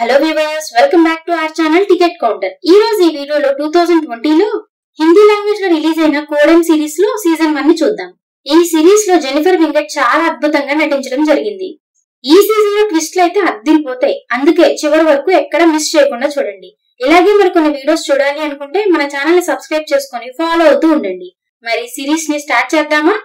Hello viewers, welcome back to our channel ticket counter. ఈ రోజు ఈ వీడియోలో 2020లో హిందీ లాంగ్వేజ్ లో రిలీజ్ అయిన కోడెన్ సిరీస్ లో సీజన్ 1 ని చూద్దాం. ఈ సిరీస్ లో జెనిఫర్ వింగెట్ చాలా అద్భుతంగా నటించడం జరిగింది. ఈ సీజన్ లో ట్విస్ట్లు అయితే అద్దిరిపోతాయి. అందుకే చివరి వరకు ఎక్కడ మిస్ చేయకుండా చూడండి. ఇలాగే మరికొన్ని వీడియోస్ చూడాలి అనుకుంటే మన ఛానల్ ని సబ్స్క్రైబ్ చేసుకొని ఫాలో అవుతూ ఉండండి. మరి సిరీస్ ని స్టార్ట్ చేద్దామా?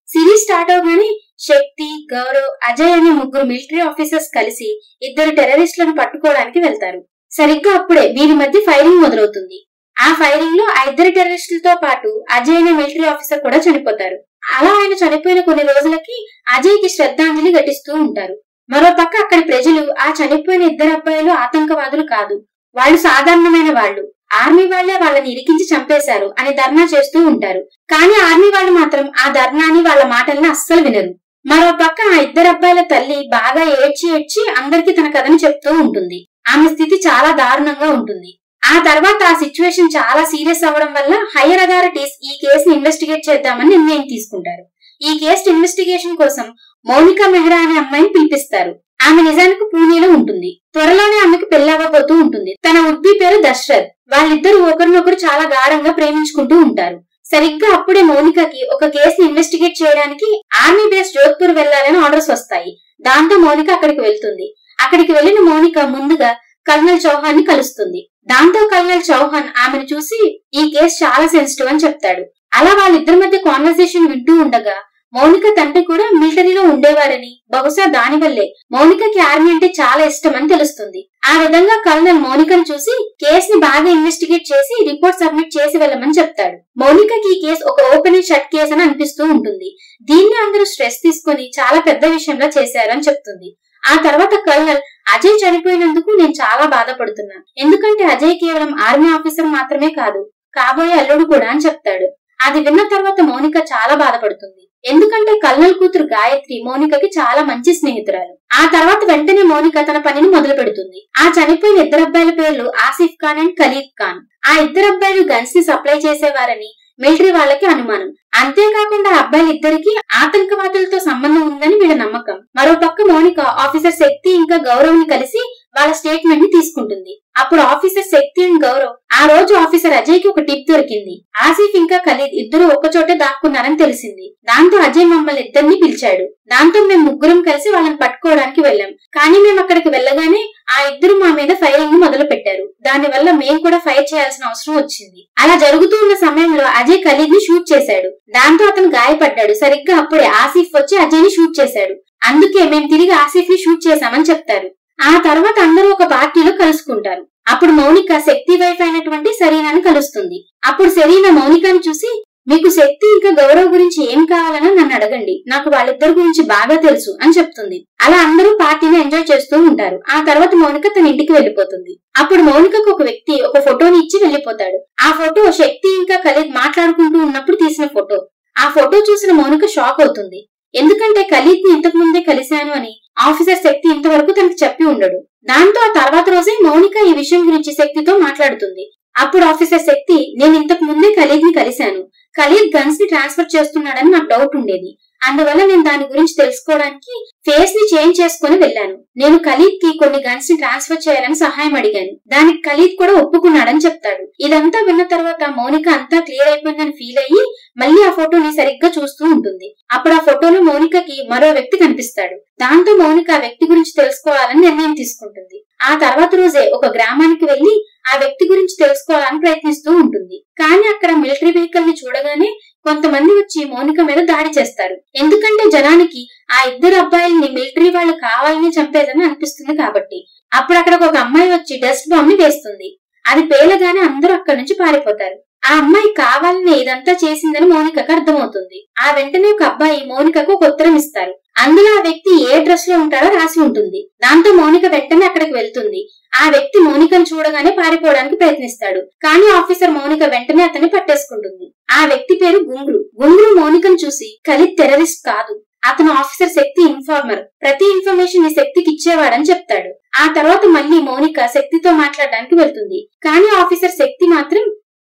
సిరీస్ స్టార్ట్ అవగానే శక్తి, గౌరవ్, అజయ్ అనే ముగ్గురు మిలిటరీ ఆఫీసర్స్ కలిసి ఇద్దరు టెర్రరిస్టులను పట్టుకోవడానికి వెళ్తారు. సరిగ్గా అప్పుడే వీరి మధ్య ఫైరింగ్ మొదలవుతుంది. ఆ ఫైరింగ్ లో ఆ ఇద్దరు టెర్రరిస్టులతో పాటు అజయ్ అనే మిలిటరీ ఆఫీసర్ కూడా చనిపోతారు. అలా ఆయన చనిపోయిన కొన్ని రోజులకి అజయ్ కి శ్రద్ధాంజలి ఘటిస్తూ ఉంటారు. మరోపక్క అక్కడి ప్రజలు ఆ చనిపోయిన ఇద్దరు అబ్బాయిలు ఆతంకవాదులు కాదు, వాళ్ళు సాధారణమైన వాళ్ళు, ఆర్మీ వాళ్లే వాళ్ళని ఇరికించి చంపేశారు అని ధర్నా చేస్తూ ఉంటారు. కానీ ఆర్మీ వాళ్ళు మాత్రం ఆ ధర్నాని వాళ్ళ మాటల్ని అస్సలు వినరు. మరోపక్క ఆ ఇద్దరు అబ్బాయిల తల్లి బాగా ఏడ్చి అందరికీ తన కథను చెప్తూ ఉంటుంది. ఆమె స్థితి చాలా దారుణంగా ఉంటుంది. ఆ తర్వాత ఆ సిచ్యువేషన్ చాలా సీరియస్ అవ్వడం వల్ల హైయర్ అథారిటీస్ ఈ కేసుని ఇన్వెస్టిగేట్ చేద్దామని నిర్ణయం తీసుకుంటారు. ఈ కేసు ఇన్వెస్టిగేషన్ కోసం మౌనికా మెహ్రా అనే అమ్మాయిని పిలిపిస్తారు. ఆమె నిజానికి పూణేలో ఉంటుంది. త్వరలోనే ఆమెకు పెళ్లవ్వబోతూ ఉంటుంది. తన ఉద్బి పేరు దశరథ్. వాళ్ళిద్దరూ ఒకరినొకరు చాలా గాఢంగా ప్రేమించుకుంటూ ఉంటారు. సరిగ్గా అప్పుడే మౌనికకి ఒక కేసుని ఇన్వెస్టిగేట్ చేయడానికి ఆర్మీ బేస్ జోధ్పూర్ వెళ్లాలని ఆర్డర్స్ వస్తాయి. దాంతో మౌనిక అక్కడికి వెళ్తుంది. అక్కడికి వెళ్లిన మౌనిక ముందుగా కల్నల్ చౌహాన్ ని కలుస్తుంది. దాంతో కల్నల్ చౌహాన్ ఆమెను చూసి ఈ కేసు చాలా సెన్సిటివ్ అని చెప్తాడు. అలా వాళ్ళిద్దరి మధ్య కాన్వర్సేషన్ వింటూ ఉండగా మౌనిక తండ్రి కూడా మిలిటరీలో ఉండేవారని, బహుశా దానివల్లే మౌనికకి ఆర్మీ అంటే చాలా ఇష్టం అని తెలుస్తుంది. ఆ విధంగా కల్నల్ మౌనికను చూసి కేసుని బాగా ఇన్వెస్టిగేట్ చేసి రిపోర్ట్ సబ్మిట్ చేసి వెళ్ళమని చెప్తాడు. మౌనికకి ఈ కేసు ఒక ఓపెన్ అండ్ షట్ కేసు అని అనిపిస్తూ ఉంటుంది. దీన్ని అందరూ స్ట్రెస్ తీసుకుని చాలా పెద్ద విషయంలో చేశారని చెప్తుంది. ఆ తర్వాత కల్నల్ అజయ్ చనిపోయినందుకు నేను చాలా బాధపడుతున్నా, ఎందుకంటే అజయ్ కేవలం ఆర్మీ ఆఫీసర్ మాత్రమే కాదు, కాబోయే అల్లుడు కూడా అని చెప్తాడు. అది విన్న తర్వాత మౌనిక చాలా బాధపడుతుంది. ఎందుకంటే కల్నల్ కూతురు గాయత్రి మౌనికకి చాలా మంచి స్నేహితురాలు. ఆ తర్వాత వెంటనే మౌనిక తన పనిని మొదలు పెడుతుంది. ఆ చనిపోయిన ఇద్దరు అబ్బాయిల పేర్లు ఆసిఫ్ ఖాన్ అండ్ ఖలీద్ ఖాన్. ఆ ఇద్దరు అబ్బాయిలు గన్స్ ని సప్లై చేసేవారని మిలిటరీ వాళ్ళకి అనుమానం. అంతేకాకుండా అబ్బాయిలిద్దరికి ఆతంకవాదులతో సంబంధం ఉందని వీళ్ళ నమ్మకం. మరోపక్క మౌనిక ఆఫీసర్ శక్తి ఇంకా గౌరవ్ ని కలిసి వాళ్ళ స్టేట్మెంట్ ని తీసుకుంటుంది. అప్పుడు ఆఫీసర్ శక్తి అండ్ గౌరవ్ ఆ రోజు ఆఫీసర్ అజయ్ కి ఒక టిప్ దొరికింది. ఆసిఫ్ ఇంకా ఖలీద్ ఇద్దరు ఒకచోటే దాక్కున్నారని తెలిసింది. దాంతో అజయ్ మమ్మల్ని ఇద్దరిని పిలిచాడు. దాంతో మేము ముగ్గురం కలిసి వాళ్ళని పట్టుకోవడానికి వెళ్ళాం. కానీ మేము అక్కడికి వెళ్ళగానే ఆ ఇద్దరు మా మీద ఫైరింగ్ ని మొదలు పెట్టారు. దాని వల్ల మేము కూడా ఫైర్ చేయాల్సిన అవసరం వచ్చింది. అలా జరుగుతూ ఉన్న సమయంలో అజయ్ ఖలీద్ ని షూట్ చేశాడు. దాంతో అతను గాయపడ్డాడు. సరిగ్గా అప్పుడే ఆసిఫ్ వచ్చి అజయ్ ని షూట్ చేశాడు. అందుకే మేము తిరిగి ఆసిఫ్ ని షూట్ చేశామని చెప్తారు. ఆ తర్వాత అందరూ ఒక పార్టీలో కలుసుకుంటారు. అప్పుడు మౌనిక శక్తి వైఫ్ అయినటువంటి సరీనాని కలుస్తుంది. అప్పుడు సరీనా మౌనికను చూసి, మీకు శక్తి ఇంకా గౌరవ్ గురించి ఏం కావాలని నన్ను అడగండి, నాకు వాళ్ళిద్దరి గురించి బాగా తెలుసు అని చెప్తుంది. అలా అందరూ పార్టీని ఎంజాయ్ చేస్తూ ఉంటారు. ఆ తర్వాత మౌనిక తన ఇంటికి వెళ్లిపోతుంది. అప్పుడు మౌనికకు ఒక వ్యక్తి ఒక ఫోటోని ఇచ్చి వెళ్లిపోతాడు. ఆ ఫోటో శక్తి ఇంకా ఖలీద్ మాట్లాడుకుంటూ ఉన్నప్పుడు తీసిన ఫోటో. ఆ ఫోటో చూసిన మౌనిక షాక్ అవుతుంది. ఎందుకంటే ఖలీద్ ని ఇంతకు ముందే కలిశాను అని ఆఫీసర్ శక్తి ఇంతవరకు తనకు చెప్పి ఉండడు. దాంతో ఆ తర్వాత రోజే మౌనిక ఈ విషయం గురించి శక్తితో మాట్లాడుతుంది. అప్పుడు ఆఫీసర్ శక్తి, నేను ఇంతకు ముందే ఖలీద్ ని కలిశాను, ఖలీద్ గన్స్ ని ట్రాన్స్ఫర్ చేస్తున్నాడని నాకు డౌట్ ఉండేది, అందువల్ల నేను దాని గురించి తెలుసుకోవడానికి ఫేస్ ని చేంజ్ చేసుకుని వెళ్ళాను. నేను ఖలీద్ కి కొన్ని గన్స్ ని ట్రాన్స్ఫర్ చేయాలని సహాయం అడిగాను, దానికి ఖలీద్ కూడా ఒప్పుకున్నాడని చెప్తాడు. ఇదంతా విన్న తర్వాత మౌనిక అంతా క్లియర్ అయిపోయిందని ఫీల్ అయ్యి మళ్ళీ ఆ ఫోటోని సరిగ్గా చూస్తూ ఉంటుంది. అప్పుడు ఆ ఫోటోలో మౌనికకి మరో వ్యక్తి కనిపిస్తాడు. దాంతో మౌనిక ఆ వ్యక్తి గురించి తెలుసుకోవాలని నిర్ణయం తీసుకుంటుంది. ఆ తర్వాత రోజే ఒక గ్రామానికి వెళ్లి ఆ వ్యక్తి గురించి తెలుసుకోవాలని ప్రయత్నిస్తూ ఉంటుంది. కానీ అక్కడ మిలిటరీ వెహికల్ ని చూడగానే కొంతమంది వచ్చి మౌనిక మీద దాడి చేస్తారు. ఎందుకంటే జనానికి ఆ ఇద్దరు అబ్బాయిల్ని మిలిటరీ వాళ్ళు కావాలని చంపేదని అనిపిస్తుంది కాబట్టి. అప్పుడు అక్కడ ఒక అమ్మాయి వచ్చి డస్ట్ బాంబ్ ని వేస్తుంది. అది పేలగానే అందరూ అక్కడి నుంచి పారిపోతారు. ఆ అమ్మాయి కావాలని ఇదంతా చేసిందని మౌనికకు అర్థమవుతుంది. ఆ వెంటనే ఒక అబ్బాయి మౌనికకు ఒక ఉత్తరం ఇస్తారు. అందులో ఆ వ్యక్తి ఏ డ్రెస్ లో ఉంటాడో రాసి ఉంటుంది. దాంతో మౌనిక వెంటనే అక్కడికి వెళ్తుంది. ఆ వ్యక్తి మౌనికను చూడగానే పారిపోవడానికి ప్రయత్నిస్తాడు. కానీ ఆఫీసర్ మౌనిక వెంటనే అతన్ని పట్టేసుకుంటుంది. ఆ వ్యక్తి పేరు గుంగ్రు. గుంగ్రు మౌనికను చూసి, ఖలీద్ టెర్రరిస్ట్ కాదు, అతను ఆఫీసర్ శక్తి ఇన్ఫార్మర్, ప్రతి ఇన్ఫర్మేషన్ ని శక్తికి ఇచ్చేవాడని చెప్తాడు. ఆ తర్వాత మళ్ళీ మౌనిక శక్తితో మాట్లాడడానికి వెళ్తుంది. కానీ ఆఫీసర్ శక్తి మాత్రం,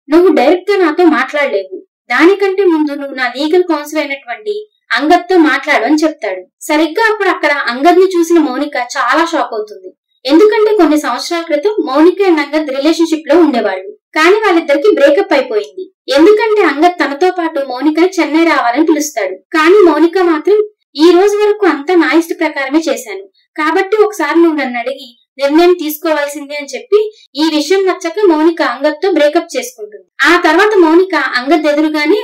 నువ్వు డైరెక్ట్ గా నాతో మాట్లాడలేవు, దానికంటే ముందు నువ్వు నా లీగల్ కౌన్సిల్ అయినటువంటి అంగద్ తో మాట్లాడు అని చెప్తాడు. సరిగ్గా అప్పుడు అక్కడ అంగద్ ని చూసిన మౌనిక చాలా షాక్ అవుతుంది. ఎందుకంటే కొన్ని సంవత్సరాల క్రితం మౌనిక అండ్ అంగద్ రిలేషన్షిప్ లో ఉండేవాళ్ళు. కానీ వాళ్ళిద్దరికి బ్రేకప్ అయిపోయింది. ఎందుకంటే అంగద్ తనతో పాటు మౌనికని చెన్నై రావాలని పిలుస్తాడు. కానీ మౌనిక మాత్రం ఈ రోజు వరకు అంతా నా ఇష్ట ప్రకారమే చేశాను, కాబట్టి ఒకసారి నువ్వు నన్ను అడిగి నిర్ణయం తీసుకోవాల్సిందే అని చెప్పి ఈ విషయం నచ్చక మౌనిక అంగద్ తో బ్రేకప్ చేసుకుంటుంది. ఆ తర్వాత మౌనిక అంగద్ ఎదురుగానే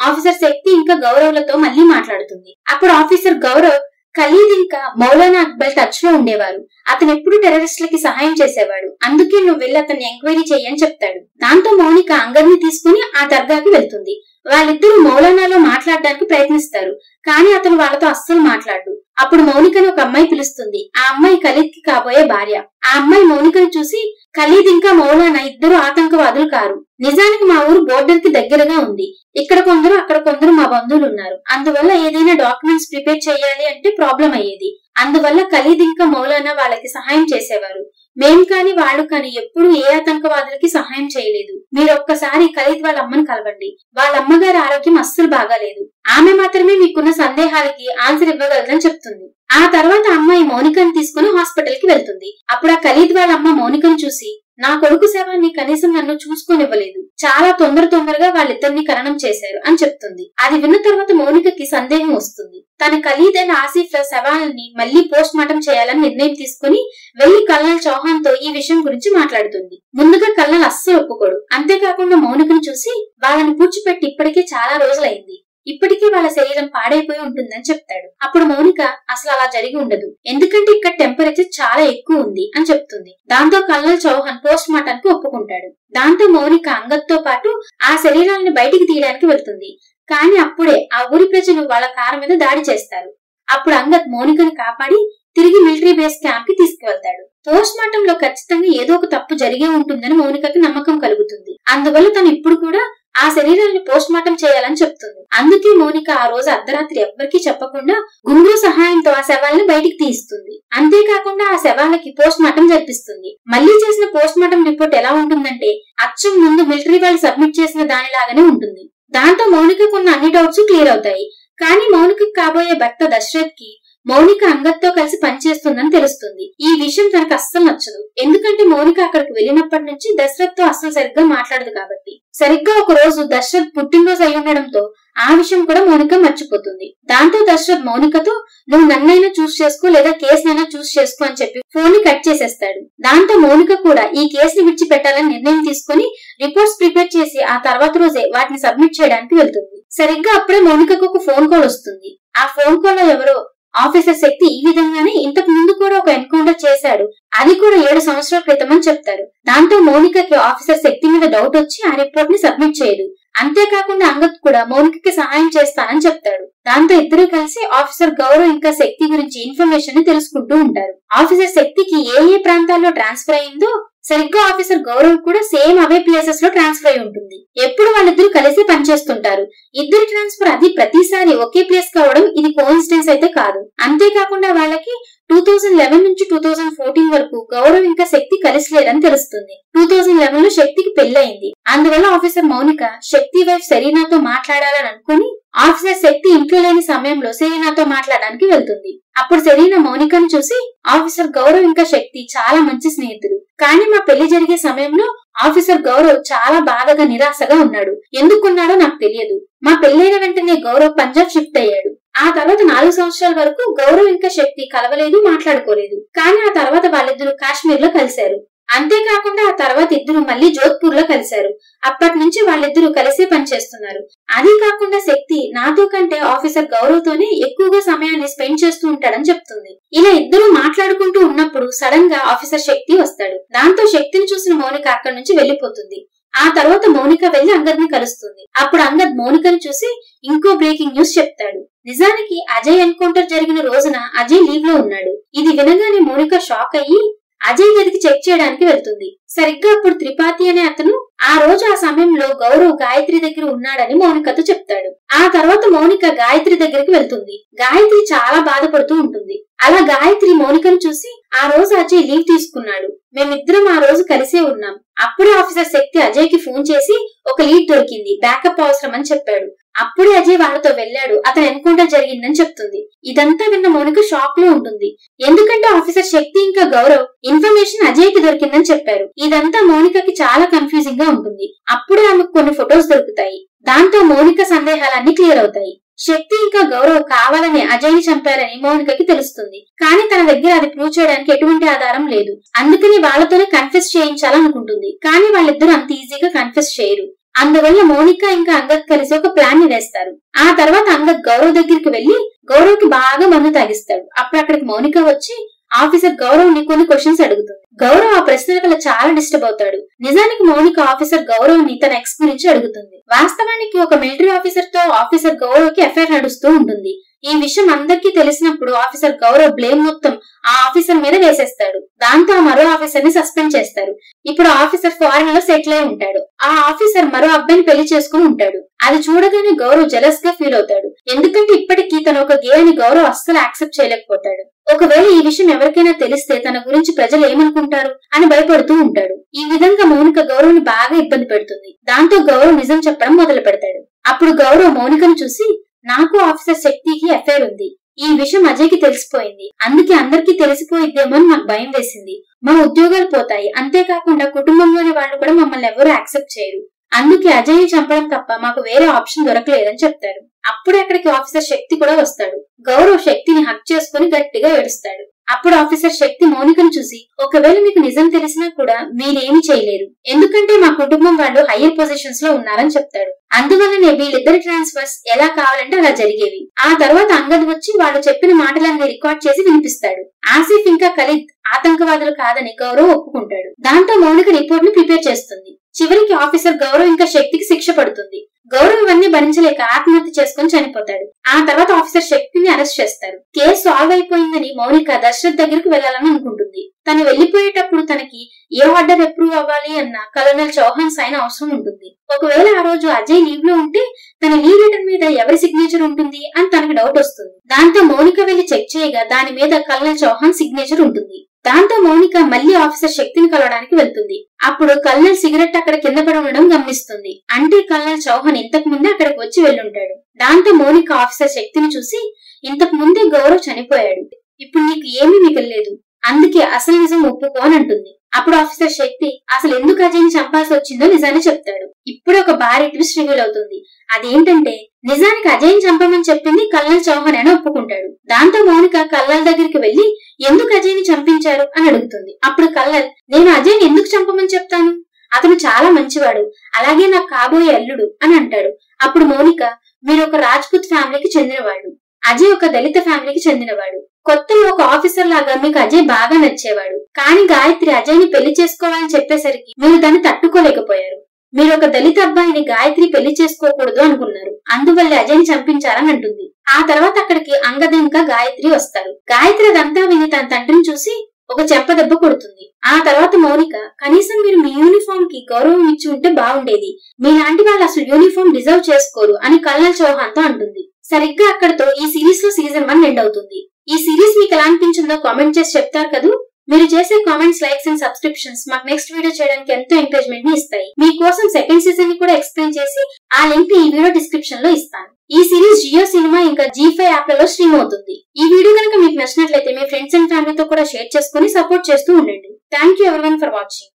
ఆఫీసర్ శక్తి ఇంకా గౌరవ్లతో మళ్ళీ మాట్లాడుతుంది. అప్పుడు ఆఫీసర్ గౌరవ్ ఖలీద్ ఇంకా మౌలానా అక్బర్ టచ్ లో ఉండేవారు. అతను ఎప్పుడు టెర్రరిస్టులకి సహాయం చేసేవాడు, అందుకే నువ్వు వెళ్ళి అతన్ని ఎంక్వైరీ చెయ్యని చెప్తాడు. దాంతో మౌనిక అంగద్ ని తీసుకుని ఆ దర్గాకి వెళ్తుంది. వాళ్ళిద్దరూ మౌలానాలో మాట్లాడడానికి ప్రయత్నిస్తారు, కానీ అతను వాళ్ళతో అస్సలు మాట్లాడు. అప్పుడు మౌనికను ఒక అమ్మాయి పిలుస్తుంది. ఆ అమ్మాయి ఖలీద్ కి కాబోయే భార్య. ఆ అమ్మాయి మౌనికను చూసి, ఖలీద్ ఇంకా మౌలానా ఇద్దరు ఆతంకవాదులు కారు. నిజానికి మా ఊరు బోర్డర్ కి దగ్గరగా ఉంది. ఇక్కడ కొందరు అక్కడ కొందరు మా బంధువులు ఉన్నారు. అందువల్ల ఏదైనా డాక్యుమెంట్స్ ప్రిపేర్ చేయాలి అంటే ప్రాబ్లం అయ్యేది. అందువల్ల ఖలీద్ ఇంకా మౌలానా వాళ్ళకి సహాయం చేసేవారు. మేం కాని వాళ్ళు కాని ఎప్పుడు ఏ ఆతంకవాదులకి సహాయం చేయలేదు. మీరు ఒక్కసారి ఖలీద్ వాళ్ళ అమ్మను కలవండి. వాళ్ళ అమ్మగారి ఆరోగ్యం అస్సలు బాగాలేదు. ఆమె మాత్రమే మీకున్న సందేహాలకి ఆన్సర్ ఇవ్వగలదని చెప్తుంది. ఆ తర్వాత అమ్మాయి మౌనికను తీసుకుని హాస్పిటల్ కి వెళ్తుంది. అప్పుడు ఆ ఖలీద్ వాళ్ళ అమ్మ మౌనికను చూసి, నా కొడుకు శవాన్ని కనీసం నన్ను చూసుకొనివ్వలేదు, చాలా తొందరగా వాళ్ళిద్దరిని ఖననం చేశారు అని చెప్తుంది. అది విన్న తర్వాత మౌనికకి సందేహం వస్తుంది. తన ఖలీద్ అండ్ ఆసిఫ్ ల శవాలని మళ్లీ పోస్ట్ మార్టం చేయాలని నిర్ణయం తీసుకుని వెళ్లి కల్నల్ చౌహాన్ తో ఈ విషయం గురించి మాట్లాడుతుంది. ముందుగా కల్నల్ అస్సలు ఒప్పుకోడు. అంతేకాకుండా మౌనికను చూసి, వాళ్ళని పూడ్చిపెట్టి ఇప్పటికే చాలా రోజులైంది, ఇప్పటికీ వాళ్ళ శరీరం పాడైపోయి ఉంటుందని చెప్తాడు. అప్పుడు మౌనిక అసలు అలా జరిగి ఉండదు, ఎందుకంటే ఇక్కడ టెంపరేచర్ చాలా ఎక్కువ ఉంది అని చెప్తుంది. దాంతో కల్నల్ చౌహాన్ పోస్ట్ మార్టానికి ఒప్పుకుంటాడు. దాంతో మౌనిక అంగద్ తో పాటు ఆ శరీరాలను బయటికి తీయడానికి వెళ్తుంది. కానీ అప్పుడే ఆ ఊరి ప్రజలు వాళ్ళ కారు మీద దాడి చేస్తారు. అప్పుడు అంగద్ మౌనికను కాపాడి తిరిగి మిలిటరీ బేస్ క్యాంప్ కి తీసుకువెళ్తాడు. పోస్ట్ మార్టం లో ఖచ్చితంగా ఏదో ఒక తప్పు జరిగే ఉంటుందని మౌనికకి నమ్మకం కలుగుతుంది. అందువల్ల తను ఇప్పుడు కూడా ఆ శరీరాన్ని పోస్ట్ మార్టం చేయాలని చెప్తుంది. అందుకే మౌనిక ఆ రోజు అర్ధరాత్రి ఎవ్వరికీ చెప్పకుండా గుండ్రు సహాయంతో ఆ శవాలను బయటికి తీస్తుంది. అంతేకాకుండా ఆ శవాలకి పోస్ట్ మార్టం జరిపిస్తుంది. మళ్లీ చేసిన పోస్ట్ మార్టం రిపోర్ట్ ఎలా ఉంటుందంటే అచ్చం ముందు మిలిటరీ వాళ్ళు సబ్మిట్ చేసిన దానిలాగానే ఉంటుంది. దాంతో మౌనికకున్న అన్ని డౌట్స్ క్లియర్ అవుతాయి. కానీ మౌనికకు కాబోయే భర్త దశరథ్ కి మౌనిక అంగద్ తో కలిసి పనిచేస్తుందని తెలుస్తుంది. ఈ విషయం తనకు అస్సలు నచ్చదు. ఎందుకంటే మౌనిక అక్కడికి వెళ్ళినప్పటి నుంచి దశరథ్ తో అస్సలు సరిగ్గా మాట్లాడదు కాబట్టి. సరిగ్గా ఒక రోజు దశరథ్ పుట్టినరోజు అయి ఉండడంతో ఆ విషయం కూడా మౌనిక మర్చిపోతుంది. దాంతో దశరథ్ మౌనికతో, నువ్వు నన్నైనా చూస్ చేసుకో లేదా కేసునైనా చూస్ చేసుకో అని చెప్పి ఫోన్ ని కట్ చేసేస్తాడు. దాంతో మౌనిక కూడా ఈ కేసుని విడిచిపెట్టాలని నిర్ణయం తీసుకుని రిపోర్ట్స్ ప్రిపేర్ చేసి ఆ తర్వాత రోజే వాటిని సబ్మిట్ చేయడానికి వెళ్తుంది. సరిగ్గా అప్పుడే మౌనికకు ఒక ఫోన్ కాల్ వస్తుంది. ఆ ఫోన్ కాల్ లో ఎవరో ఆఫీసర్ శక్తి ఈ విధంగానే ఇంతకు ముందు కూడా ఒక ఎన్కౌంటర్ చేశాడు, అది కూడా 7 సంవత్సరాల క్రితం అని చెప్తారు. దాంతో మౌనికకి ఆఫీసర్ శక్తి మీద డౌట్ వచ్చి ఆ రిపోర్ట్ ని సబ్మిట్ చేయదు. అంతేకాకుండా అంగద్ కూడా మౌనికకి సహాయం చేస్తానని చెప్తాడు. దాంతో ఇద్దరు కలిసి ఆఫీసర్ గౌరవ్ ఇంకా శక్తి గురించి ఇన్ఫర్మేషన్ ని తెలుసుకుంటూ ఉంటారు. ఆఫీసర్ శక్తికి ఏ ప్రాంతాల్లో ట్రాన్స్ఫర్ అయిందో సరిగ్గా ఆఫీసర్ గౌరవ్ కూడా సేమ్ అవే ప్లేసెస్ లో ట్రాన్స్ఫర్ అయి ఉంటుంది. ఎప్పుడు వాళ్ళిద్దరు కలిసి పనిచేస్తుంటారు. ఇద్దరి ట్రాన్స్ఫర్ అది ప్రతిసారి ఒకే ప్లేస్ కావడం ఇది కోఇన్సిడెన్స్ అయితే కాదు. అంతేకాకుండా వాళ్ళకి 2011 నుంచి 2014 వరకు గౌరవ్ ఇంకా శక్తి కలిసి లేరని తెలుస్తుంది. 2011 లో శక్తికి పెళ్లయింది. అందువల్ల ఆఫీసర్ మౌనిక శక్తి వైఫ్ సెరీనాతో మాట్లాడాలని అనుకుని ఆఫీసర్ శక్తి ఇంట్లో లేని సమయంలో సెరీనాతో మాట్లాడడానికి వెళ్తుంది. అప్పుడు సెరీనా మౌనికను చూసి, ఆఫీసర్ గౌరవ్ ఇంకా శక్తి చాలా మంచి స్నేహితులు, కానీ మా పెళ్లి జరిగే సమయంలో ఆఫీసర్ గౌరవ్ చాలా బాధగా నిరాశగా ఉన్నాడు. ఎందుకున్నాడో నాకు తెలియదు. మా పెళ్లైన వెంటనే గౌరవ్ పంజాబ్ షిఫ్ట్ అయ్యాడు. ఆ తర్వాత 4 సంవత్సరాల వరకు గౌరవ్ ఇంకా శక్తి కలవలేదు, మాట్లాడుకోలేదు. కానీ ఆ తర్వాత వాళ్ళిద్దరూ కాశ్మీర్ లో కలిశారు. అంతేకాకుండా ఆ తర్వాత ఇద్దరు మళ్ళీ జోధ్పూర్ లో కలిశారు. అప్పటి నుంచి వాళ్ళిద్దరూ కలిసే పనిచేస్తున్నారు. అది కాకుండా శక్తి నాతో కంటే ఆఫీసర్ గౌరవ్ తోనే ఎక్కువగా సమయాన్ని స్పెండ్ చేస్తూ ఉంటాడని చెప్తుంది. ఇలా ఇద్దరు మాట్లాడుకుంటూ ఉన్నప్పుడు సడన్ గా ఆఫీసర్ శక్తి వస్తాడు. దాంతో శక్తిని చూసిన మౌనిక అక్కడి నుంచి వెళ్లిపోతుంది. ఆ తర్వాత మౌనిక వెళ్లి అంగద్ ని కలుస్తుంది. అప్పుడు అంగద్ మౌనికను చూసి ఇంకో బ్రేకింగ్ న్యూస్ చెప్తాడు. నిజానికి అజయ్ ఎన్కౌంటర్ జరిగిన రోజున అజయ్ లీవ్ లో ఉన్నాడు. ఇది వినగానే మౌనిక షాక్ అయ్యి అజయ్ గదికి చెక్ చేయడానికి వెళ్తుంది. సరిగ్గా అప్పుడు త్రిపాఠి అనే అతను ఆ రోజు ఆ సమయంలో గౌరవ్ గాయత్రి దగ్గర ఉన్నాడని మౌనికతో చెప్తాడు. ఆ తర్వాత మౌనిక గాయత్రి దగ్గరికి వెళ్తుంది. గాయత్రి చాలా బాధపడుతూ ఉంటుంది. అలా గాయత్రి మౌనికను చూసి ఆ రోజు అజయ్ లీవ్ తీసుకున్నాడు. మేమిద్దరం ఆ రోజు కలిసే ఉన్నాం. అప్పుడే ఆఫీసర్ శక్తి అజయ్ కి ఫోన్ చేసి ఒక లీడ్ దొరికింది, బ్యాకప్ అవసరం అని చెప్పాడు. అప్పుడే అజయ్ వాళ్ళతో వెళ్లాడు. అతను ఎన్కౌంటర్ జరిగిందని చెప్తుంది. ఇదంతా విన్న మౌనిక షాక్ లో ఉంటుంది. ఎందుకంటే ఆఫీసర్ శక్తి ఇంకా గౌరవ్ ఇన్ఫర్మేషన్ అజయ్ కి దొరికిందని చెప్పారు. ఇదంతా మౌనికకి చాలా కన్ఫ్యూజింగ్ గా ఉంటుంది. అప్పుడే ఆమెకు కొన్ని ఫొటోస్ దొరుకుతాయి. దాంతో మౌనిక సందేహాలన్నీ క్లియర్ అవుతాయి. శక్తి ఇంకా గౌరవ్ కావాలని అజయ్ ని చంపారని మౌనికకి తెలుస్తుంది. కానీ తన దగ్గర అది ప్రూవ్ చేయడానికి ఎటువంటి ఆధారం లేదు. అందుకని వాళ్ళతోనే కన్ఫెస్ చేయించాలనుకుంటుంది. కానీ వాళ్ళిద్దరూ అంత ఈజీగా కన్ఫెస్ చేయరు. అందువల్ల మౌనిక ఇంకా అంగద్ కలిసి ఒక ప్లాన్ ని వేస్తారు. ఆ తర్వాత అంగద్ గౌరవ్ దగ్గరికి వెళ్లి గౌరవ్ కి బాగా మందు తాగిస్తాడు. అప్పుడు అక్కడికి మౌనిక వచ్చి ఆఫీసర్ గౌరవ్ ని కొన్ని క్వశ్చన్స్ అడుగుతుంది. గౌరవ్ ఆ ప్రశ్నల వల్ల చాలా డిస్టర్బ్ అవుతాడు. నిజానికి మౌనిక ఆఫీసర్ గౌరవ్ ని తన ఎక్స్ గురించి అడుగుతుంది. వాస్తవానికి ఒక మిలిటరీ ఆఫీసర్ తో ఆఫీసర్ గౌరవ్ కి అఫైర్ నడుస్తూ ఉంటుంది. ఈ విషయం అందరికీ తెలిసినప్పుడు ఆఫీసర్ గౌరవ్ బ్లేమ్ మొత్తం ఆ ఆఫీసర్ మీద వేసేస్తాడు. దాంతో ఆ మరో ఆఫీసర్ ని సస్పెండ్ చేస్తారు. ఇప్పుడు ఆఫీసర్ ఫారెన్ లో సెటిల్ అయి ఉంటాడు. ఆ ఆఫీసర్ మరో అబ్బాయిని పెళ్లి చేసుకుని ఉంటాడు. అది చూడగానే గౌరవ్ జెలస్ గా ఫీల్ అవుతాడు. ఎందుకంటే ఇప్పటికీ తను ఒక గే అని గౌరవ్ అస్సలు యాక్సెప్ట్ చేయలేకపోతాడు. ఒకవేళ ఈ విషయం ఎవరికైనా తెలిస్తే తన గురించి ప్రజలు ఏమనుకుంటారు అని భయపడుతూ ఉంటాడు. ఈ విధంగా మౌనిక గౌరవ్ ని బాగా ఇబ్బంది పెడుతుంది. దాంతో గౌరవ్ నిజం చెప్పడం మొదలు పెడతాడు. అప్పుడు గౌరవ్ మౌనికను చూసి, నాకు ఆఫీసర్ శక్తికి అఫైర్ ఉంది. ఈ విషయం అజయ్ కి తెలిసిపోయింది. అందుకే అందరికీ తెలిసిపోయిద్దేమో అని నాకు భయం వేసింది. మన ఉద్యోగాలు పోతాయి. అంతేకాకుండా కుటుంబంలోని వాళ్ళు కూడా మమ్మల్ని ఎవరు యాక్సెప్ట్ చేయరు. అందుకే అజయ్ ని చంపడం తప్ప మాకు వేరే ఆప్షన్ దొరకలేదని చెప్తారు. అప్పుడే అక్కడికి ఆఫీసర్ శక్తి కూడా వస్తాడు. గౌరవ్ శక్తిని హక్ చేసుకుని గట్టిగా ఏడుస్తాడు. అప్పుడు ఆఫీసర్ శక్తి మౌనికను చూసి, ఒకవేళ మీకు నిజం తెలిసినా కూడా మీరేమీ చేయలేరు. ఎందుకంటే మా కుటుంబం వాళ్ళు హయ్యర్ పొజిషన్స్ లో ఉన్నారని చెప్తాడు. అందువల్లనే వీళ్ళిద్దరి ట్రాన్స్ఫర్స్ ఎలా కావాలంటే అలా జరిగేవి. ఆ తర్వాత అంగద్ వచ్చి వాళ్ళు చెప్పిన మాటలన్నీ రికార్డ్ చేసి వినిపిస్తాడు. ఆసిఫ్ ఇంకా ఖలీద్ ఆతంకవాదులు కాదని గౌరవ్ ఒప్పుకుంటాడు. దాంతో మౌనిక రిపోర్ట్ ని ప్రిపేర్ చేస్తుంది. చివరికి ఆఫీసర్ గౌరవ్ ఇంకా శక్తికి శిక్ష పడుతుంది. గౌరవ్ ఇవన్నీ భరించలేక ఆత్మహత్య చేసుకుని చనిపోతాడు. ఆ తర్వాత ఆఫీసర్ శక్తిని అరెస్ట్ చేస్తారు. కేసు సాల్వ్ అయిపోయిందని మౌనిక దశరథ్ దగ్గరికి వెళ్లాలని అనుకుంటుంది. తను వెళ్లిపోయేటప్పుడు తనకి ఏ ఆర్డర్ అప్రూవ్ అవ్వాలి అన్న కల్నల్ చౌహాన్ సైన్ అవసరం ఉంటుంది. ఒకవేళ ఆ రోజు అజయ్ లీవ్ లో ఉంటే తన లీవ్ లెటర్ మీద ఎవరి సిగ్నేచర్ ఉంటుంది అని తనకి డౌట్ వస్తుంది. దాంతో మౌనిక వెళ్లి చెక్ చేయగా దాని మీద కల్నల్ చౌహాన్ సిగ్నేచర్ ఉంటుంది. దాంతో మౌనిక మళ్లీ ఆఫీసర్ శక్తిని కలవడానికి వెళ్తుంది. అప్పుడు కల్నల్ సిగరెట్ అక్కడ కింద పడి ఉండడం గమనిస్తుంది. అంటే కల్నల్ చౌహాన్ ఇంతకు ముందే అక్కడికి వచ్చి వెళ్ళుంటాడు. దాంతో మౌనిక ఆఫీసర్ శక్తిని చూసి, ఇంతకు ముందే గౌరవ్ చనిపోయాడు. ఇప్పుడు నీకు ఏమీ మిగలలేదు. అందుకే అసలు నిజం ఒప్పుకో అని అంటుంది. అప్పుడు ఆఫీసర్ శక్తి అసలు ఎందుకు అజయ్ని చంపాల్సి వచ్చిందో నిజాన్ని చెప్తాడు. ఇప్పుడు ఒక భారీ ట్విస్ట్ రివీల్ అవుతుంది. అదేంటంటే నిజానికి అజయ్ని చంపమని చెప్పింది కల్నల్ చౌహాన్ అని ఒప్పుకుంటాడు. దాంతో మౌనిక కల్నల్ దగ్గరికి వెళ్లి ఎందుకు అజయ్ని చంపించారు అని అడుగుతుంది. అప్పుడు కల్నల్, నేను అజయ్ని ఎందుకు చంపమని చెప్తాను? అతను చాలా మంచివాడు, అలాగే నాకు కాబోయే అల్లుడు అని అంటాడు. అప్పుడు మౌనిక, మీరు ఒక రాజ్పుత్ ఫ్యామిలీకి చెందినవాడు, అజయ్ ఒక దళిత ఫ్యామిలీకి చెందినవాడు. కొత్తలో ఒక ఆఫీసర్ లాగా మీకు అజయ్ బాగా నచ్చేవాడు. కానీ గాయత్రి అజయ్ ని పెళ్లి చేసుకోవాలని చెప్పేసరికి మీరు దాన్ని తట్టుకోలేకపోయారు. మీరు ఒక దళిత అబ్బాయిని గాయత్రి పెళ్లి చేసుకోకూడదు అనుకున్నారు. అందువల్ల అజయ్ ని చంపించారని అంటుంది. ఆ తర్వాత అక్కడికి అంగద్ ఇంకా గాయత్రి వస్తారు. గాయత్రి అదంతా విని తన తండ్రిని చూసి ఒక చెంపదెబ్బ కొడుతుంది. ఆ తర్వాత మౌనిక, కనీసం మీరు మీ యూనిఫామ్ కి గౌరవం ఇచ్చి ఉంటే బాగుండేది. మీలాంటి వాళ్ళు అసలు యూనిఫామ్ డిజర్వ్ చేసుకోరు అని కల్నల్ చౌహాన్ తో అంటుంది. సరిగ్గా అక్కడతో ఈ సిరీస్ లో సీజన్ 1 ఎండ్ అవుతుంది. ఈ సిరీస్ మీకు ఎలా అనిపించిందో కామెంట్ చేసి చెప్తారు కదూ. మీరు చేసే కామెంట్స్, లైక్స్ అండ్ సబ్స్క్రిప్షన్స్ మాకు నెక్స్ట్ వీడియో చేయడానికి ఎంతో ఎంకరేజ్మెంట్ ని ఇస్తాయి. మీకోసం సెకండ్ సీజన్ ని కూడా ఎక్స్ప్లెయిన్ చేసి ఆ లింక్ ని ఈ వీడియో డిస్క్రిప్షన్ లో ఇస్తాను. ఈ సిరీస్ జియో సినిమా ఇంకా G5 యాప్ లలో స్ట్రీమ్ అవుతుంది. ఈ వీడియో కనుక మీకు నచ్చినట్లయితే మీ ఫ్రెండ్స్ అండ్ ఫ్యామిలీతో కూడా షేర్ చేసుకుని సపోర్ట్ చేస్తూ ఉండండి. Thank you everyone for watching.